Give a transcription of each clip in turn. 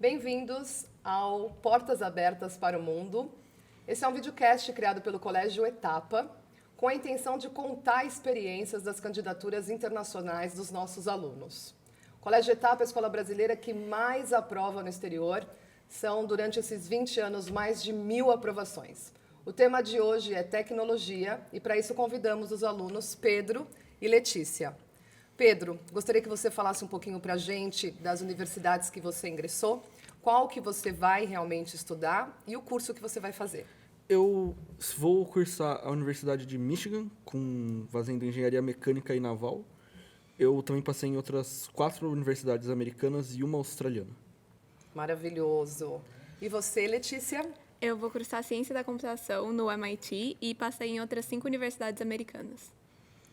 Bem-vindos ao Portas Abertas para o Mundo. Esse é um videocast criado pelo Colégio Etapa, com a intenção de contar experiências das candidaturas internacionais dos nossos alunos. O Colégio Etapa é a escola brasileira que mais aprova no exterior. São, durante esses 20 anos, mais de 1.000 aprovações. O tema de hoje é tecnologia e, para isso, convidamos os alunos Pedro e Letícia. Pedro, gostaria que você falasse um pouquinho para a gente das universidades que você ingressou, qual que você vai realmente estudar e o curso que você vai fazer. Eu vou cursar a Universidade de Michigan, fazendo Engenharia Mecânica e Naval. Eu também passei em outras 4 universidades americanas e uma australiana. Maravilhoso. E você, Letícia? Eu vou cursar Ciência da Computação no MIT e passei em outras 5 universidades americanas.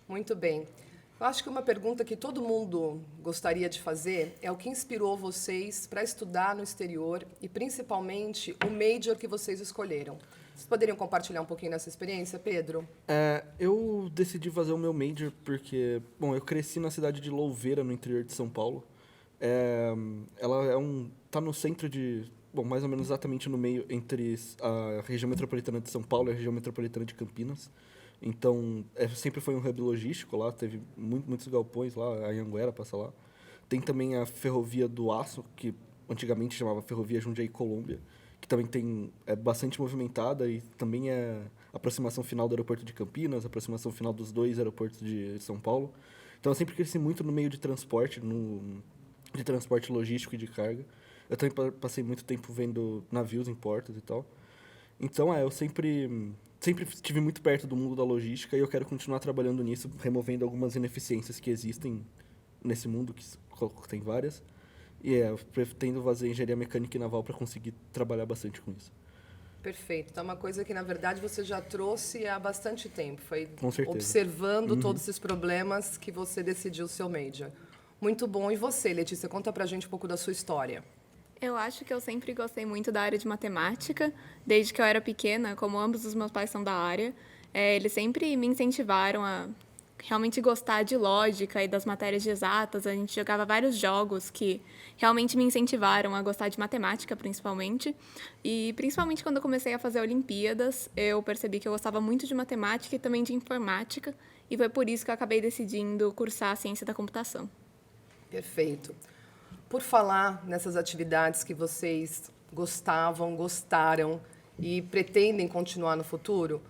Muito bem. Eu acho que uma pergunta que todo mundo gostaria de fazer é o que inspirou vocês para estudar no exterior e, principalmente, o major que vocês escolheram. Vocês poderiam compartilhar um pouquinho dessa experiência, Pedro? Eu decidi fazer o meu major porque, eu cresci na cidade de Louveira, no interior de São Paulo. Ela tá no centro de, mais ou menos exatamente no meio entre a região metropolitana de São Paulo e a região metropolitana de Campinas. Então, sempre foi um hub logístico lá, teve muitos galpões lá, a Anhanguera passa lá. Tem também a Ferrovia do Aço, que antigamente chamava Ferrovia Jundiaí-Colômbia, que também é bastante movimentada e também é a aproximação final do aeroporto de Campinas, a aproximação final dos 2 aeroportos de São Paulo. Então, eu sempre cresci muito no meio de transporte, de transporte logístico e de carga. Eu também passei muito tempo vendo navios em portos e tal. Então, eu sempre estive muito perto do mundo da logística e eu quero continuar trabalhando nisso, removendo algumas ineficiências que existem nesse mundo, que tem várias. E eu pretendo fazer engenharia mecânica e naval para conseguir trabalhar bastante com isso. Perfeito. Então, é uma coisa que, na verdade, você já trouxe há bastante tempo. Foi Com certeza. Observando todos esses problemas que você decidiu o seu major. Muito bom. E você, Letícia, conta pra gente um pouco da sua história. Eu acho que eu sempre gostei muito da área de matemática. Desde que eu era pequena, como ambos os meus pais são da área, eles sempre me incentivaram a realmente gostar de lógica e das matérias de exatas. A gente jogava vários jogos que realmente me incentivaram a gostar de matemática, principalmente. E, principalmente, quando eu comecei a fazer Olimpíadas, eu percebi que eu gostava muito de matemática e também de informática. E foi por isso que eu acabei decidindo cursar a Ciência da Computação. Perfeito. Por falar nessas atividades que vocês gostaram e pretendem continuar no futuro,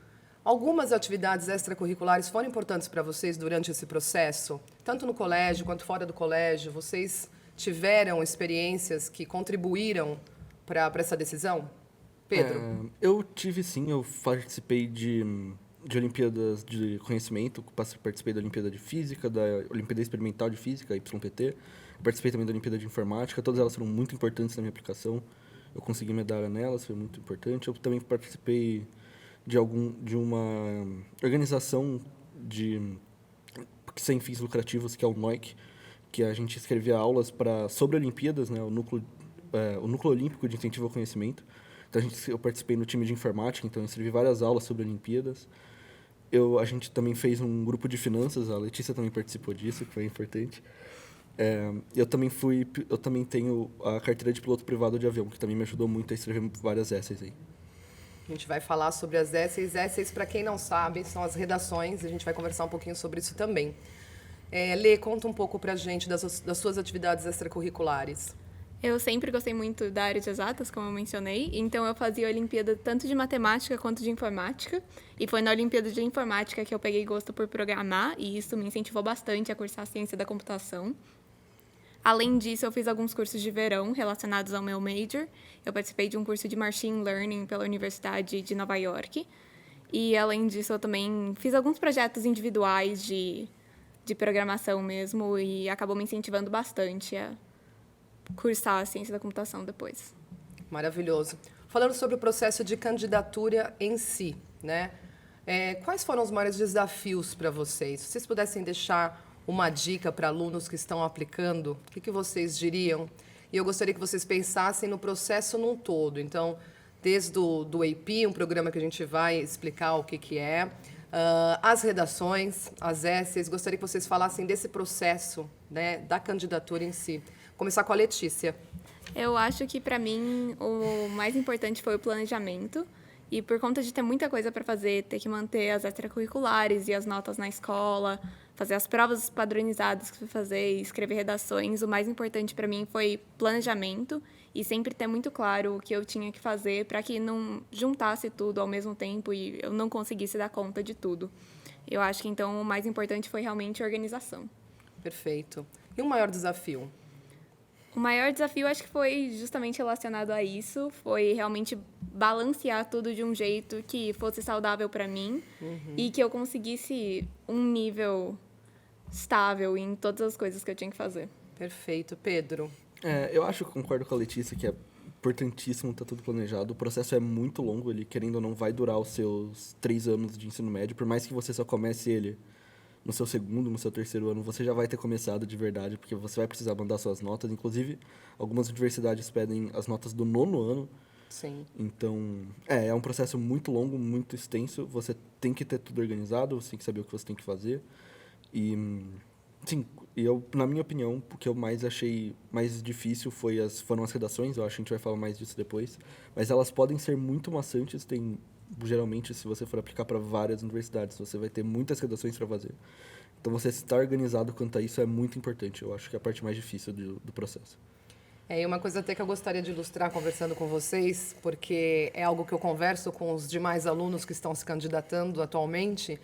algumas atividades extracurriculares foram importantes para vocês durante esse processo? Tanto no colégio quanto fora do colégio, vocês tiveram experiências que contribuíram para essa decisão? Pedro? Eu tive sim, eu participei de Olimpíadas de Conhecimento, participei da Olimpíada de Física, da Olimpíada Experimental de Física, YPT, participei também da Olimpíada de Informática, todas elas foram muito importantes na minha aplicação, eu consegui medalha nelas, foi muito importante. Eu também participei de uma organização sem fins lucrativos, que é o NOIC, que a gente escrevia aulas sobre Olimpíadas, né, o Núcleo Olímpico de Incentivo ao Conhecimento. Então, eu participei no time de informática, então eu escrevi várias aulas sobre Olimpíadas. A gente também fez um grupo de finanças, a Letícia também participou disso, que foi importante. Eu também tenho a carteira de piloto privado de avião, que também me ajudou muito a escrever várias essays aí. A gente vai falar sobre as essays. Essays, para quem não sabe, são as redações, e a gente vai conversar um pouquinho sobre isso também. Lê, conta um pouco para a gente das suas atividades extracurriculares. Eu sempre gostei muito da área de exatas, como eu mencionei, então eu fazia a Olimpíada tanto de matemática quanto de informática, e foi na Olimpíada de Informática que eu peguei gosto por programar, e isso me incentivou bastante a cursar a Ciência da Computação. Além disso, eu fiz alguns cursos de verão relacionados ao meu major. Eu participei de um curso de Machine Learning pela Universidade de Nova York, e além disso, eu também fiz alguns projetos individuais de programação mesmo, e acabou me incentivando bastante a cursar a Ciência da Computação depois. Maravilhoso. Falando sobre o processo de candidatura em si, né? Quais foram os maiores desafios para vocês? Se vocês pudessem deixar uma dica para alunos que estão aplicando, o que vocês diriam? E eu gostaria que vocês pensassem no processo num todo. Então, desde do AP, um programa que a gente vai explicar o que é, as redações, as essays, gostaria que vocês falassem desse processo, né, da candidatura em si. Começar com a Letícia. Eu acho que, para mim, o mais importante foi o planejamento. E por conta de ter muita coisa para fazer, ter que manter as extracurriculares e as notas na escola, fazer as provas padronizadas que fui fazer, escrever redações, o mais importante para mim foi planejamento e sempre ter muito claro o que eu tinha que fazer para que não juntasse tudo ao mesmo tempo e eu não conseguisse dar conta de tudo. Eu acho que, então, o mais importante foi realmente a organização. Perfeito. E o maior desafio? O maior desafio, acho que foi justamente relacionado a isso, foi realmente balancear tudo de um jeito que fosse saudável para mim e que eu conseguisse um nível estável em todas as coisas que eu tinha que fazer. Perfeito. Pedro? Eu acho que concordo com a Letícia que é importantíssimo estar tudo planejado. O processo é muito longo, ele, querendo ou não, vai durar os seus 3 anos de ensino médio, por mais que você só comece ele no seu segundo, no seu terceiro ano, você já vai ter começado de verdade, porque você vai precisar mandar suas notas. Inclusive, algumas universidades pedem as notas do 9º ano. Sim. Então, é um processo muito longo, muito extenso. Você tem que ter tudo organizado, você tem que saber o que você tem que fazer. E, sim, na minha opinião, o que eu mais achei mais difícil foram as redações. Eu acho que a gente vai falar mais disso depois. Mas elas podem ser muito maçantes, geralmente, se você for aplicar para várias universidades, você vai ter muitas redações para fazer. Então, você estar organizado quanto a isso é muito importante. Eu acho que é a parte mais difícil do processo. E uma coisa até que eu gostaria de ilustrar conversando com vocês, porque é algo que eu converso com os demais alunos que estão se candidatando atualmente,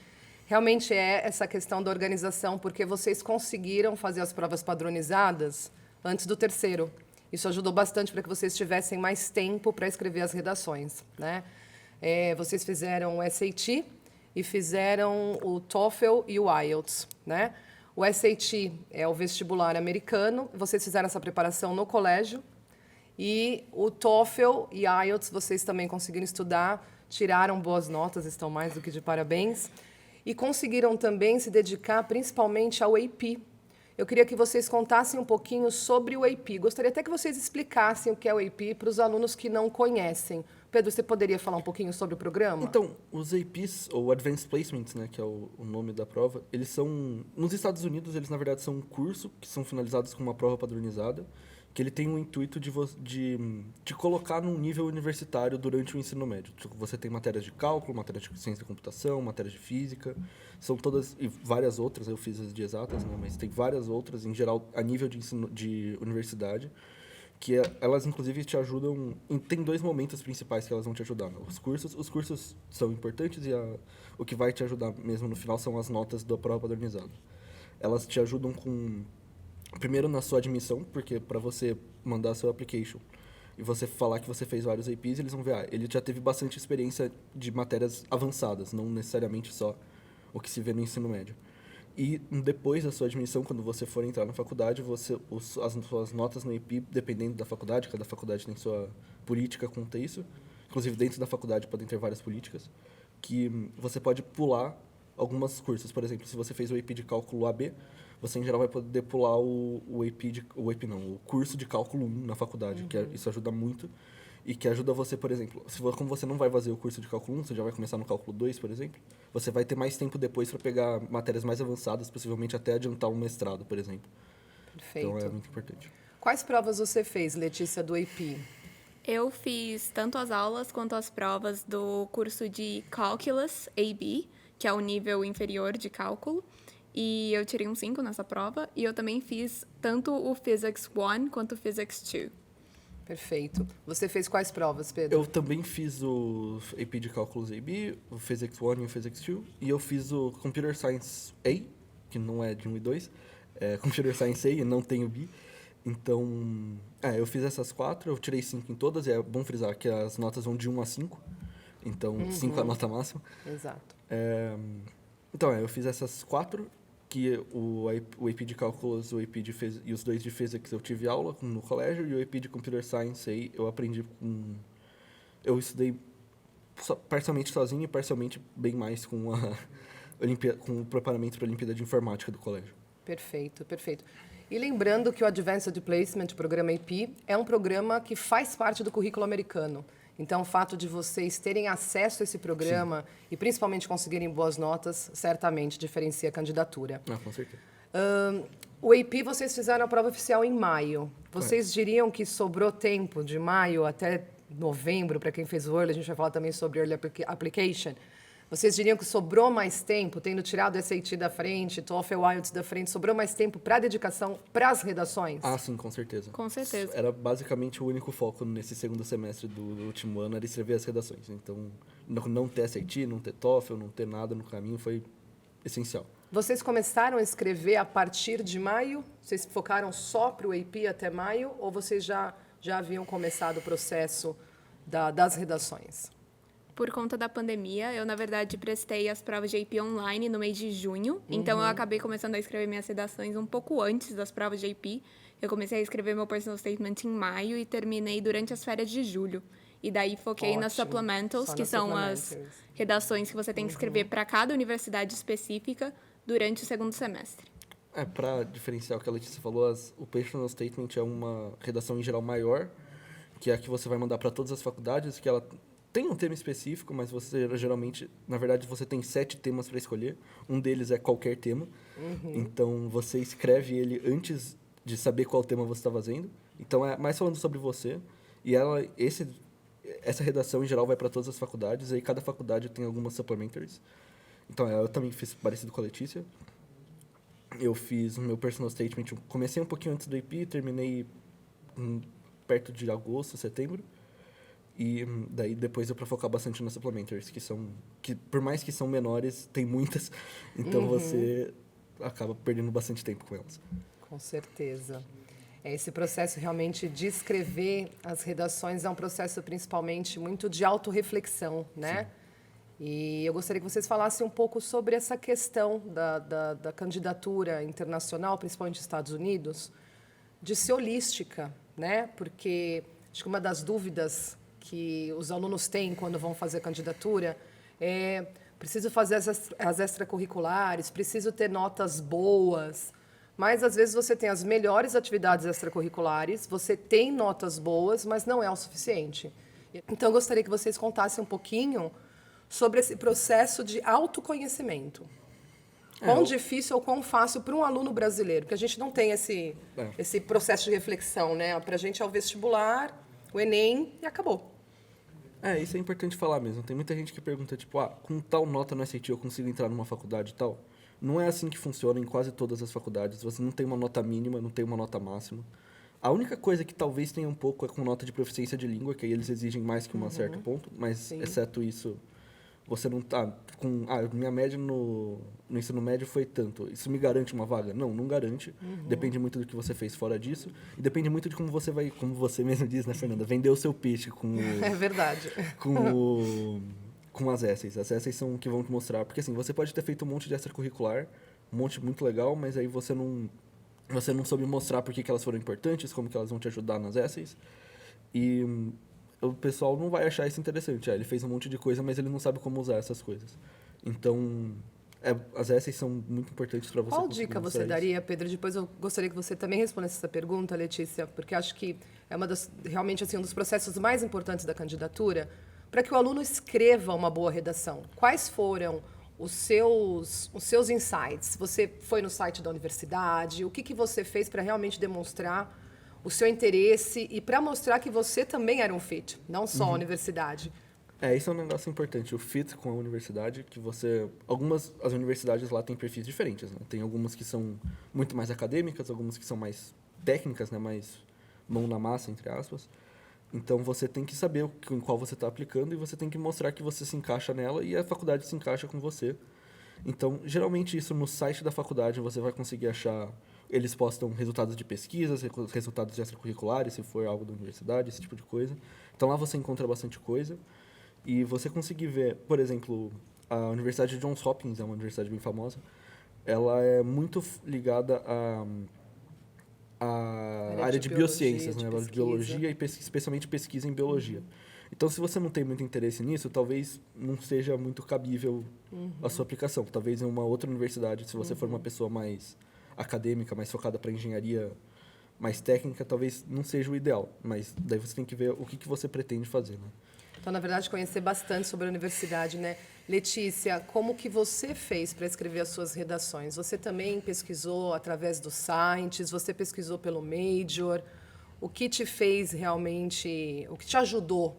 realmente é essa questão da organização, porque vocês conseguiram fazer as provas padronizadas antes do terceiro. Isso ajudou bastante para que vocês tivessem mais tempo para escrever as redações, né? Vocês fizeram o SAT e fizeram o TOEFL e o IELTS, né? O SAT é o vestibular americano, vocês fizeram essa preparação no colégio, e o TOEFL e IELTS vocês também conseguiram estudar, tiraram boas notas, estão mais do que de parabéns, e conseguiram também se dedicar principalmente ao AP. Eu queria que vocês contassem um pouquinho sobre o AP. Gostaria até que vocês explicassem o que é o AP para os alunos que não conhecem. Pedro, você poderia falar um pouquinho sobre o programa? Então, os APs, ou Advanced Placements, né, que é o nome da prova, eles são... Nos Estados Unidos, eles, na verdade, são um curso que são finalizados com uma prova padronizada, que ele tem o intuito de colocar num nível universitário durante o ensino médio. Você tem matérias de cálculo, matérias de ciência da computação, matérias de física, são todas, e várias outras, eu fiz as de exatas, né, mas tem várias outras, em geral, a nível de ensino de universidade, que elas, inclusive, te ajudam... Tem 2 momentos principais que elas vão te ajudar. Né? Os cursos são importantes e o que vai te ajudar mesmo no final são as notas da prova padronizada. Elas te ajudam primeiro na sua admissão, porque para você mandar seu application e você falar que você fez vários APs, eles vão ver, ele já teve bastante experiência de matérias avançadas, não necessariamente só o que se vê no ensino médio. E depois da sua admissão, quando você for entrar na faculdade, as suas notas no AP, dependendo da faculdade, cada faculdade tem sua política quanto a isso. Inclusive, dentro da faculdade podem ter várias políticas, que você pode pular alguns cursos. Por exemplo, se você fez o AP de cálculo AB, você em geral vai poder pular o curso de cálculo 1 na faculdade, isso ajuda muito. E que ajuda você, por exemplo, como você não vai fazer o curso de cálculo 1, você já vai começar no cálculo 2, por exemplo, você vai ter mais tempo depois para pegar matérias mais avançadas, possivelmente até adiantar um mestrado, por exemplo. Perfeito. Então é muito importante. Quais provas você fez, Letícia, do AP? Eu fiz tanto as aulas quanto as provas do curso de Calculus AB, que é o nível inferior de cálculo, e eu tirei um 5 nessa prova, e eu também fiz tanto o Physics 1 quanto o Physics 2. Perfeito. Você fez quais provas, Pedro? Eu também fiz o AP de Cálculos AB, o Physics 1 e o Physics 2, e eu fiz o Computer Science A, que não é de 1 e 2, Computer Science A e não tem o B. Então, eu fiz essas 4, eu tirei 5 em todas, e é bom frisar que as notas vão de 1 a 5, então 5 é a nota máxima. Exato. Então, eu fiz essas 4, que o AP de Cálculos e os 2 de Physics eu tive aula no colégio, e o AP de Computer Science aí eu aprendi eu estudei parcialmente sozinho e parcialmente bem mais com o preparamento para a Olimpíada de Informática do colégio. Perfeito, perfeito. E lembrando que o Advanced Placement, o programa AP, é um programa que faz parte do currículo americano. Então, o fato de vocês terem acesso a esse programa e principalmente conseguirem boas notas, certamente diferencia a candidatura. Com certeza. O AP vocês fizeram a prova oficial em maio. Vocês diriam que sobrou tempo de maio até novembro, para quem fez o Early, a gente vai falar também sobre Early Application. Vocês diriam que sobrou mais tempo, tendo tirado o SAT da frente, TOEFL IELTS da frente, sobrou mais tempo para dedicação para as redações? Ah, sim, com certeza. Com certeza. Era basicamente o único foco nesse segundo semestre do último ano, era escrever as redações. Então, não ter SAT, não ter TOEFL, não ter nada no caminho foi essencial. Vocês começaram a escrever a partir de maio? Vocês focaram só para o AP até maio? Ou vocês já haviam começado o processo das redações? Por conta da pandemia, eu, na verdade, prestei as provas de AP online no mês de junho. Então, eu acabei começando a escrever minhas redações um pouco antes das provas de AP. Eu comecei a escrever meu personal statement em maio e terminei durante as férias de julho. E daí, foquei nas Ótimo. supplementals, Só que nas são as supplementals. redações que você tem que escrever para cada universidade específica durante o segundo semestre. Para diferenciar o que a Letícia falou, o personal statement é uma redação em geral maior, que é a que você vai mandar para todas as faculdades, que ela tem um tema específico, mas você geralmente, na verdade, você tem 7 temas para escolher. Um deles é qualquer tema. Então, você escreve ele antes de saber qual tema você está fazendo. Então, é mais falando sobre você. E essa redação, em geral, vai para todas as faculdades. Aí, cada faculdade tem algumas supplementaries. Então, eu também fiz parecido com a Letícia. Eu fiz o meu personal statement. Comecei um pouquinho antes do AP, terminei perto de agosto, setembro. E daí depois deu para focar bastante nas supplementaries, que por mais que são menores, tem muitas. Então você acaba perdendo bastante tempo com elas. Com certeza. Esse processo realmente de escrever as redações é um processo principalmente muito de autorreflexão, né? Sim. E eu gostaria que vocês falassem um pouco sobre essa questão da candidatura internacional, principalmente nos Estados Unidos, de ser holística, né? Porque acho que uma das dúvidas que os alunos têm quando vão fazer candidatura é: preciso fazer as extracurriculares, preciso ter notas boas, mas às vezes você tem as melhores atividades extracurriculares, você tem notas boas, mas não é o suficiente. Então, eu gostaria que vocês contassem um pouquinho sobre esse processo de autoconhecimento. Quão difícil ou quão fácil para um aluno brasileiro, porque a gente não tem esse processo de reflexão, né? Para a gente é o vestibular, o Enem e acabou. Isso é importante falar mesmo. Tem muita gente que pergunta, tipo, com tal nota no SAT eu consigo entrar numa faculdade e tal? Não é assim que funciona em quase todas as faculdades. Você não tem uma nota mínima, não tem uma nota máxima. A única coisa que talvez tenha um pouco é com nota de proficiência de língua, que aí eles exigem mais que um certo ponto, mas Sim. exceto isso, você não tá com... minha média no ensino médio foi tanto. Isso me garante uma vaga? Não garante. Depende muito do que você fez fora disso. E depende muito de como você vai, como você mesmo diz, né, Fernanda? Vender o seu pitch com É verdade. com as essays. As essays são o que vão te mostrar. Porque assim, você pode ter feito um monte de extracurricular, um monte muito legal, mas aí você não soube mostrar por que elas foram importantes, como que elas vão te ajudar nas essays. E o pessoal não vai achar isso interessante. Ele fez um monte de coisa, mas ele não sabe como usar essas coisas. Então, as essays são muito importantes para você. Qual dica você daria, Pedro? Depois eu gostaria que você também respondesse essa pergunta, Letícia, porque acho que é realmente assim, um dos processos mais importantes da candidatura, para que o aluno escreva uma boa redação. Quais foram os seus insights? Você foi no site da universidade? O que você fez para realmente demonstrar o seu interesse e para mostrar que você também era um fit, não só a universidade? Isso é um negócio importante, o fit com a universidade, que as universidades lá têm perfis diferentes, né? Tem algumas que são muito mais acadêmicas, algumas que são mais técnicas, né? Mais mão na massa, entre aspas. Então, você tem que saber em qual você está aplicando e você tem que mostrar que você se encaixa nela e a faculdade se encaixa com você. Então, geralmente, isso no site da faculdade você vai conseguir achar. Eles postam resultados de pesquisas, resultados de extracurriculares, se for algo da universidade, esse tipo de coisa. Então, lá você encontra bastante coisa. E você conseguir ver, por exemplo, a Universidade de Johns Hopkins é uma universidade bem famosa. Ela é muito ligada à área de biociências, né? De biologia e especialmente pesquisa em biologia. Então, se você não tem muito interesse nisso, talvez não seja muito cabível a sua aplicação. Talvez em uma outra universidade, se você for uma pessoa mais acadêmica, mais focada para engenharia, mais técnica, talvez não seja o ideal. Mas daí você tem que ver o que você pretende fazer, né? Então, na verdade, conhecer bastante sobre a universidade, né? Letícia, como que você fez para escrever as suas redações? Você também pesquisou através dos sites? Você pesquisou pelo Major? O que te fez realmente, o que te ajudou,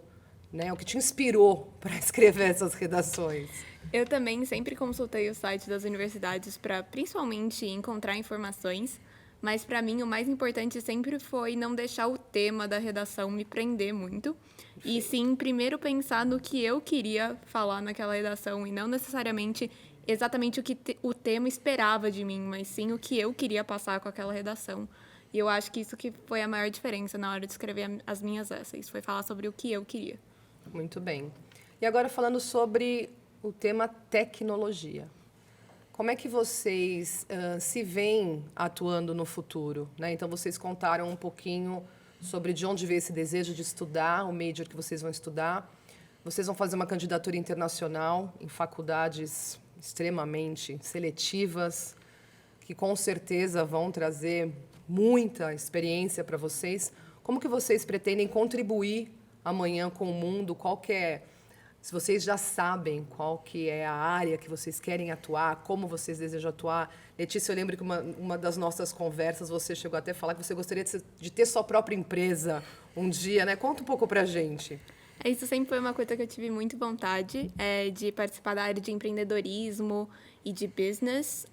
né? O que te inspirou para escrever essas redações? Eu também sempre consultei o site das universidades para principalmente encontrar informações, mas para mim o mais importante sempre foi não deixar o tema da redação me prender muito, e sim primeiro pensar no que eu queria falar naquela redação e não necessariamente exatamente o que o tema esperava de mim, mas sim o que eu queria passar com aquela redação. E eu acho que isso que foi a maior diferença na hora de escrever as minhas essays, foi falar sobre o que eu queria. Muito bem. E agora falando sobre o tema tecnologia. Como é que vocês se veem atuando no futuro, né? Então, vocês contaram um pouquinho sobre de onde veio esse desejo de estudar, o major que vocês vão estudar. Vocês vão fazer uma candidatura internacional em faculdades extremamente seletivas, que com certeza vão trazer muita experiência para vocês. Como que vocês pretendem contribuir amanhã com o mundo? Qual que é, se vocês já sabem qual que é a área que vocês querem atuar, como vocês desejam atuar. Letícia, eu lembro que uma das nossas conversas, você chegou até a falar que você gostaria de ter sua própria empresa um dia, né? Conta um pouco pra gente. Isso sempre foi uma coisa que eu tive muito vontade, de participar da área de empreendedorismo e de business,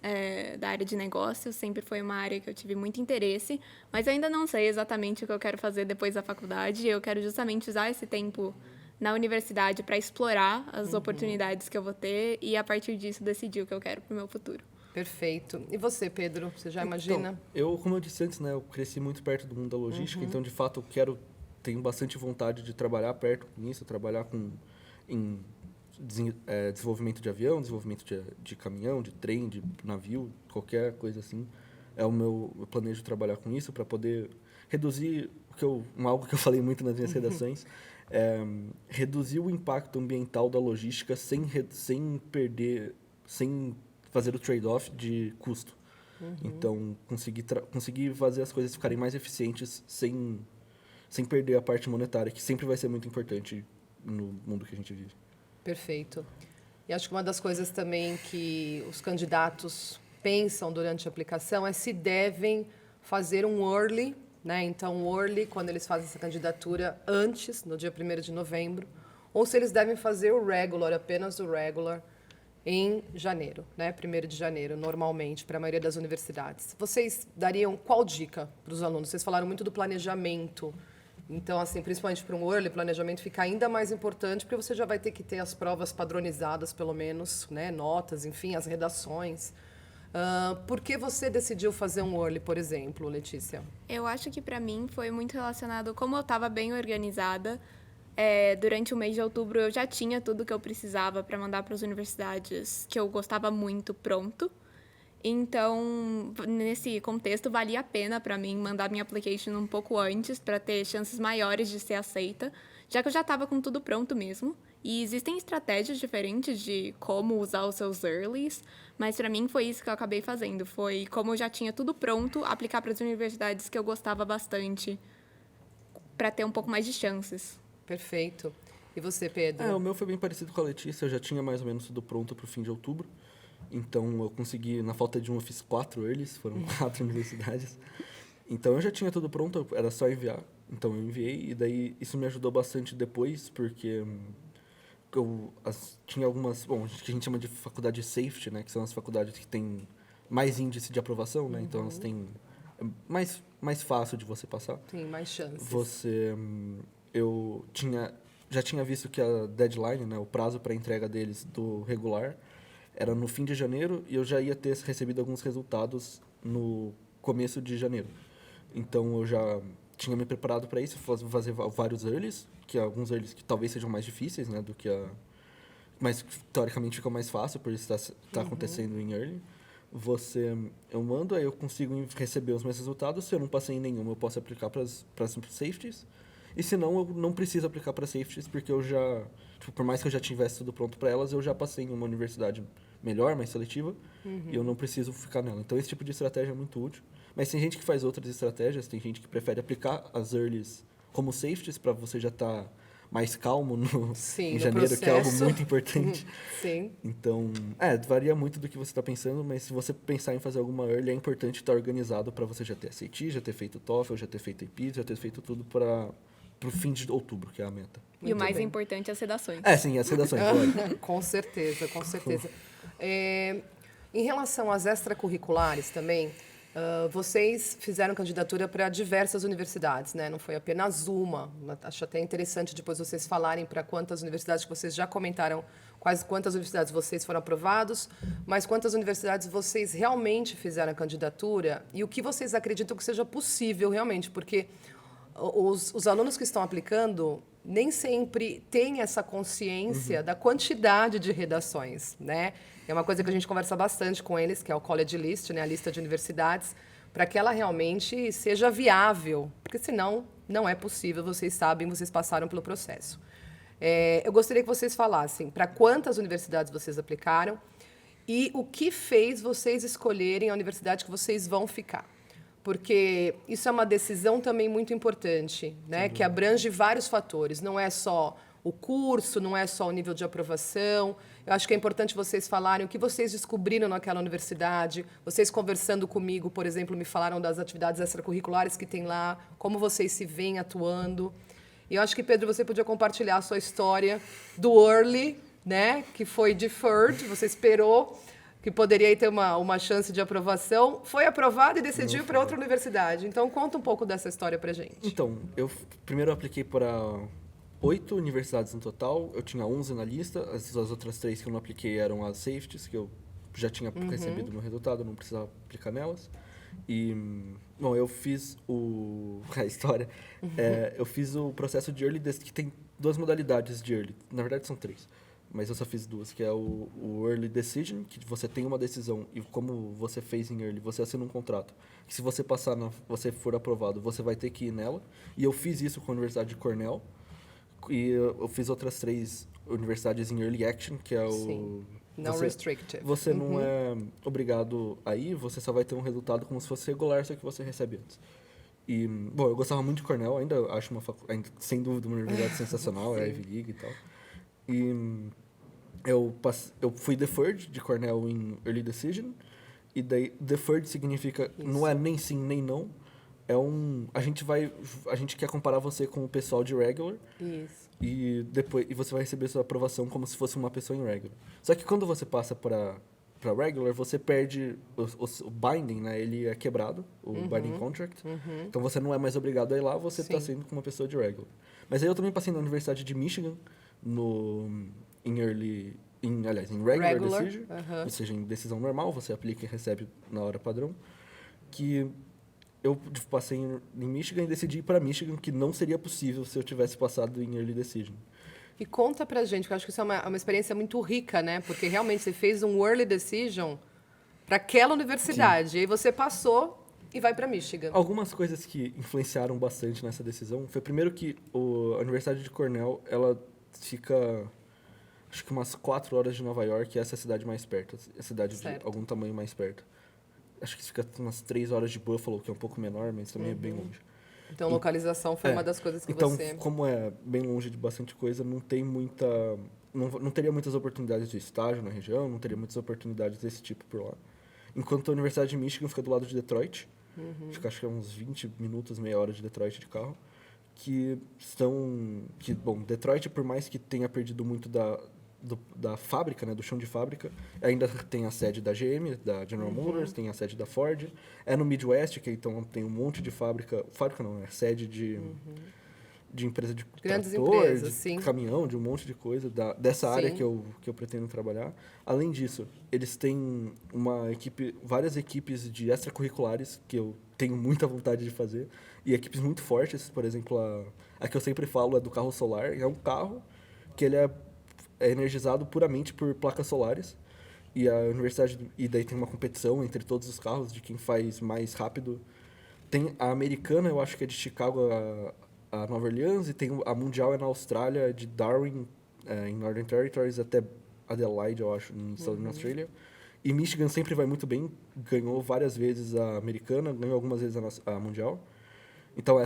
da área de negócios. Sempre foi uma área que eu tive muito interesse, mas eu ainda não sei exatamente o que eu quero fazer depois da faculdade. Eu quero justamente usar esse tempo na universidade para explorar as oportunidades que eu vou ter e, a partir disso, decidir o que eu quero para o meu futuro. Perfeito. E você, Pedro? Você já imagina? Então, eu, como eu disse antes, né, eu cresci muito perto do mundo da logística, então, de fato, tenho bastante vontade de trabalhar perto com isso, trabalhar em desenvolvimento de avião, desenvolvimento de caminhão, de trem, de navio, qualquer coisa assim. Eu planejo trabalhar com isso para poder reduzir, algo que eu falei muito nas minhas redações, reduzir o impacto ambiental da logística sem fazer o trade-off de custo. Então, conseguir fazer as coisas ficarem mais eficientes sem perder a parte monetária, que sempre vai ser muito importante no mundo que a gente vive. Perfeito. E acho que uma das coisas também que os candidatos pensam durante a aplicação é se devem fazer um early, né? Então, o early, quando eles fazem essa candidatura antes, no dia 1º de novembro, ou se eles devem fazer o regular, apenas o regular, em janeiro, né? 1º de janeiro, normalmente, para a maioria das universidades. Vocês dariam qual dica para os alunos? Vocês falaram muito do planejamento. Então, assim, principalmente para um early, planejamento fica ainda mais importante, porque você já vai ter que ter as provas padronizadas, pelo menos, né? Notas, enfim, as redações. Por que você decidiu fazer um early, por exemplo, Letícia? Eu acho que, para mim, foi muito relacionado, como eu estava bem organizada, durante o mês de outubro eu já tinha tudo que eu precisava para mandar para as universidades que eu gostava muito pronto. Então, nesse contexto, valia a pena para mim mandar minha application um pouco antes para ter chances maiores de ser aceita, já que eu já estava com tudo pronto mesmo. E existem estratégias diferentes de como usar os seus earlys, mas para mim foi isso que eu acabei fazendo. Foi como eu já tinha tudo pronto, aplicar para as universidades que eu gostava bastante, para ter um pouco mais de chances. Perfeito. E você, Pedro? O meu foi bem parecido com a Letícia, eu já tinha mais ou menos tudo pronto para o fim de outubro. Então, eu consegui, na falta de eu fiz 4 earlys, foram 4 universidades. Então, eu já tinha tudo pronto, era só enviar. Então, eu enviei, e daí isso me ajudou bastante depois, porque tinha algumas, que a gente chama de faculdade safety, né? Que são as faculdades que têm mais índice de aprovação, né? Então, elas têm mais fácil de você passar. Tem mais chances. Já tinha visto que a deadline, né? O prazo para entrega deles do regular era no fim de janeiro e eu já ia ter recebido alguns resultados no começo de janeiro. Então, eu já tinha me preparado para isso, fazer vários earlys, alguns earlys que talvez sejam mais difíceis, né, mas teoricamente fica mais fácil por isso estar acontecendo em early. Eu mando, aí eu consigo receber os meus resultados. Se eu não passei em nenhum, eu posso aplicar para as safeties. E se não, eu não preciso aplicar para safeties, porque eu já, por mais que eu já tivesse tudo pronto para elas, eu já passei em uma universidade melhor, mais seletiva, e eu não preciso ficar nela. Então, esse tipo de estratégia é muito útil. Mas tem gente que faz outras estratégias, tem gente que prefere aplicar as earlys como safeties, para você já estar mais calmo Sim, em no janeiro, que é algo processo. muito importante. Sim. Então, varia muito do que você está pensando, mas se você pensar em fazer alguma early, é importante estar organizado para você já ter SAT, já ter feito TOEFL, já ter feito AP, já ter feito tudo para o fim de outubro, que é a meta. E o Muito mais bem. importante é as redações. Sim, as redações, lógico. Com certeza, com certeza. Em relação às extracurriculares também, vocês fizeram candidatura para diversas universidades, né? Não foi apenas uma. Acho até interessante depois vocês falarem para quantas universidades que vocês já comentaram, quantas universidades vocês foram aprovados, mas quantas universidades vocês realmente fizeram a candidatura e o que vocês acreditam que seja possível realmente, porque os alunos que estão aplicando nem sempre têm essa consciência da quantidade de redações, né? É uma coisa que a gente conversa bastante com eles, que é o College List, né, a lista de universidades, para que ela realmente seja viável, porque senão não é possível, vocês sabem, vocês passaram pelo processo. Eu gostaria que vocês falassem para quantas universidades vocês aplicaram e o que fez vocês escolherem a universidade que vocês vão ficar. Porque isso é uma decisão também muito importante, né? Que abrange vários fatores. Não é só o curso, não é só o nível de aprovação. Eu acho que é importante vocês falarem o que vocês descobriram naquela universidade. Vocês conversando comigo, por exemplo, me falaram das atividades extracurriculares que tem lá, como vocês se veem atuando. E eu acho que, Pedro, você podia compartilhar a sua história do early, né? Que foi deferred, você esperou que poderia ter uma chance de aprovação, foi aprovado e decidiu para outra universidade. Então, conta um pouco dessa história para gente. Então, eu primeiro apliquei para 8 universidades no total, eu tinha 11 na lista, as outras 3 que eu não apliquei eram as safeties, que eu já tinha recebido meu resultado, não precisava aplicar nelas. E, bom, eu fiz a história, eu fiz o processo de early, que tem 2 modalidades de early, na verdade são 3. Mas eu só fiz 2, que é o Early Decision, que você tem uma decisão e como você fez em Early, você assina um contrato. Que se você passar, você for aprovado, você vai ter que ir nela. E eu fiz isso com a Universidade de Cornell. E eu fiz outras 3 universidades em Early Action, que é o... Sim. Não restrictive. Você não é obrigado a ir, você só vai ter um resultado como se fosse regular, só que você recebe antes. E, bom, eu gostava muito de Cornell, ainda acho sem dúvida uma universidade sensacional, é a Ivy League e tal. E eu fui deferred de Cornell em Early Decision. E daí, deferred significa não é nem sim, nem não. A gente quer comparar você com o pessoal de regular. Isso. E você vai receber sua aprovação como se fosse uma pessoa em regular. Só que quando você passa para regular, você perde o binding, né? Ele é quebrado, o binding contract. Então você não é mais obrigado a ir lá, você está sendo com uma pessoa de regular. Mas aí eu também passei na Universidade de Michigan, em regular decision, ou seja, em decisão normal, você aplica e recebe na hora padrão, que eu passei em Michigan e decidi ir para Michigan, que não seria possível se eu tivesse passado em early decision. E conta pra gente, porque eu acho que isso é uma experiência muito rica, né? Porque realmente você fez um early decision para aquela universidade, e aí você passou e vai para Michigan. Algumas coisas que influenciaram bastante nessa decisão foi, primeiro, que a Universidade de Cornell, ela fica, acho que umas 4 horas de Nova York, e essa é a cidade mais perto, a cidade de algum tamanho mais perto. Acho que fica umas 3 horas de Buffalo, que é um pouco menor, mas também é bem longe. Então, localização foi uma das coisas que você... Então, como é bem longe de bastante coisa, não tem muita... Não teria muitas oportunidades de estágio na região, não teria muitas oportunidades desse tipo por lá. Enquanto a Universidade de Michigan fica do lado de Detroit, acho que é uns 20 minutos, meia hora de Detroit de carro, bom, Detroit, por mais que tenha perdido muito da fábrica, né, do chão de fábrica, ainda tem a sede da GM, da General Motors, tem a sede da Ford, é no Midwest, que então tem um monte de fábrica não, é sede de empresa de grandes trator, empresas, de sim. caminhão, de um monte de coisa, dessa área que eu pretendo trabalhar. Além disso, eles têm várias equipes de extracurriculares que eu tenho muita vontade de fazer, e equipes muito fortes, por exemplo, a que eu sempre falo é do carro solar, é um carro que ele é energizado puramente por placas solares, e a universidade, e daí tem uma competição entre todos os carros de quem faz mais rápido. Tem a americana, eu acho que é de Chicago a Nova Orleans, e tem a mundial é na Austrália, de Darwin, em Northern Territories, até Adelaide, eu acho, em Southern Australia. E Michigan sempre vai muito bem, ganhou várias vezes a americana, ganhou algumas vezes a mundial. Então,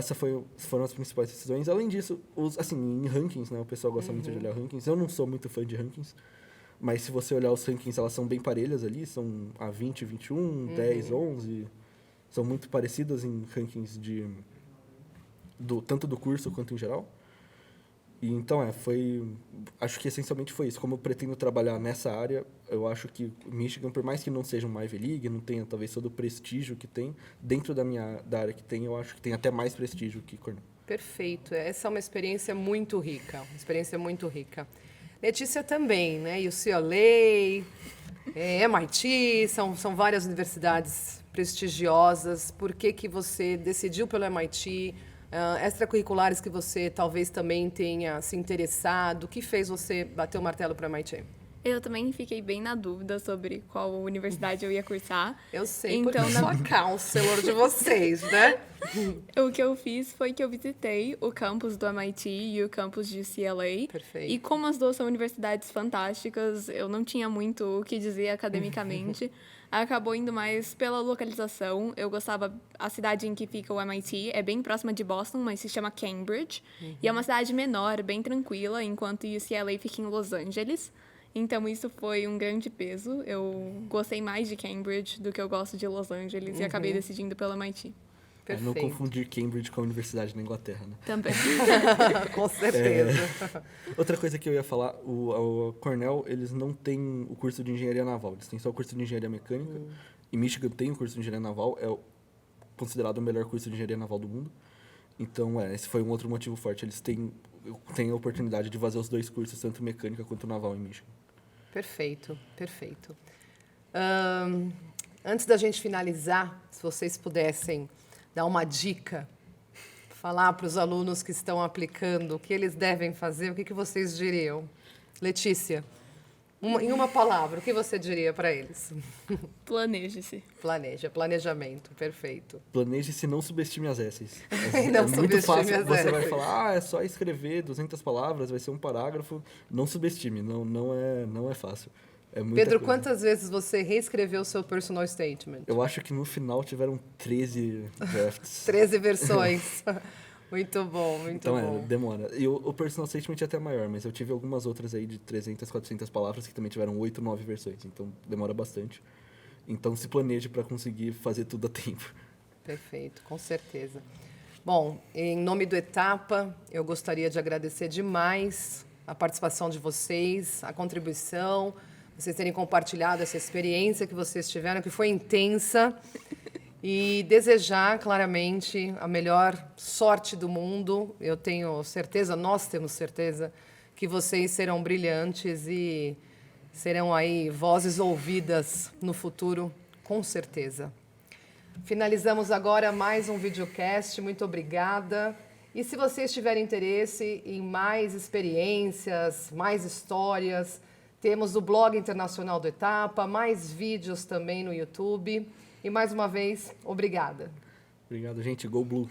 foram as principais decisões. Além disso, assim, em rankings, né? O pessoal gosta muito de olhar rankings. Eu não sou muito fã de rankings, mas se você olhar os rankings, elas são bem parelhas ali. São a 20, 21, 10, 11. São muito parecidas em rankings tanto do curso quanto em geral. E então, acho que essencialmente foi isso. Como eu pretendo trabalhar nessa área, eu acho que Michigan, por mais que não seja uma Ivy League, não tenha talvez todo o prestígio que tem, dentro da área que tem, eu acho que tem até mais prestígio que Cornell. Perfeito. Essa é uma experiência muito rica. Uma experiência muito rica. Letícia também, né? UCLA, MIT, são várias universidades prestigiosas. Por que você decidiu pelo MIT? Extracurriculares que você talvez também tenha se interessado? O que fez você bater o martelo para o MIT? Eu também fiquei bem na dúvida sobre qual universidade eu ia cursar. Eu sei, então, porque eu sou a counselor de vocês, né? O que eu fiz foi que eu visitei o campus do MIT e o campus de UCLA. Perfeito. E como as duas são universidades fantásticas, eu não tinha muito o que dizer academicamente. Acabou indo mais pela localização. Eu gostava... A cidade em que fica o MIT é bem próxima de Boston, mas se chama Cambridge. E é uma cidade menor, bem tranquila, enquanto UCLA fica em Los Angeles. Então, isso foi um grande peso. Eu gostei mais de Cambridge do que eu gosto de Los Angeles e acabei decidindo pelo MIT. Não confundir Cambridge com a universidade na Inglaterra, né? Também. Com certeza. Outra coisa que eu ia falar, o Cornell, eles não têm o curso de engenharia naval, eles têm só o curso de engenharia mecânica. E Michigan tem o curso de engenharia naval, considerado o melhor curso de engenharia naval do mundo. Então, esse foi um outro motivo forte. Eles têm a oportunidade de fazer os dois cursos, tanto mecânica quanto naval em Michigan. Perfeito, perfeito. Antes da gente finalizar, se vocês pudessem dar uma dica, falar para os alunos que estão aplicando o que eles devem fazer, o que vocês diriam? Letícia, em uma palavra, o que você diria para eles? Planeje-se. Planejamento, perfeito. Planeje-se, não subestime as essays. Não muito fácil, subestime as você essays. vai falar, é só escrever 200 palavras, vai ser um parágrafo. Não subestime, não é fácil. É muita Pedro, coisa. quantas vezes você reescreveu o seu personal statement? Eu acho que no final tiveram 13 drafts. 13 versões. Muito bom, muito Então, bom. demora. E o personal statement é até maior, mas eu tive algumas outras aí de 300, 400 palavras que também tiveram 8, 9 versões. Então, demora bastante. Então, se planeje para conseguir fazer tudo a tempo. Perfeito, com certeza. Bom, em nome do Etapa, eu gostaria de agradecer demais a participação de vocês, a contribuição, vocês terem compartilhado essa experiência que vocês tiveram, que foi intensa, e desejar, claramente, a melhor sorte do mundo. Eu tenho certeza, nós temos certeza, que vocês serão brilhantes e serão aí vozes ouvidas no futuro, com certeza. Finalizamos agora mais um videocast. Muito obrigada. E se vocês tiverem interesse em mais experiências, mais histórias, temos o blog internacional do Etapa, mais vídeos também no YouTube. E mais uma vez, obrigada. Obrigado, gente. Go Blue!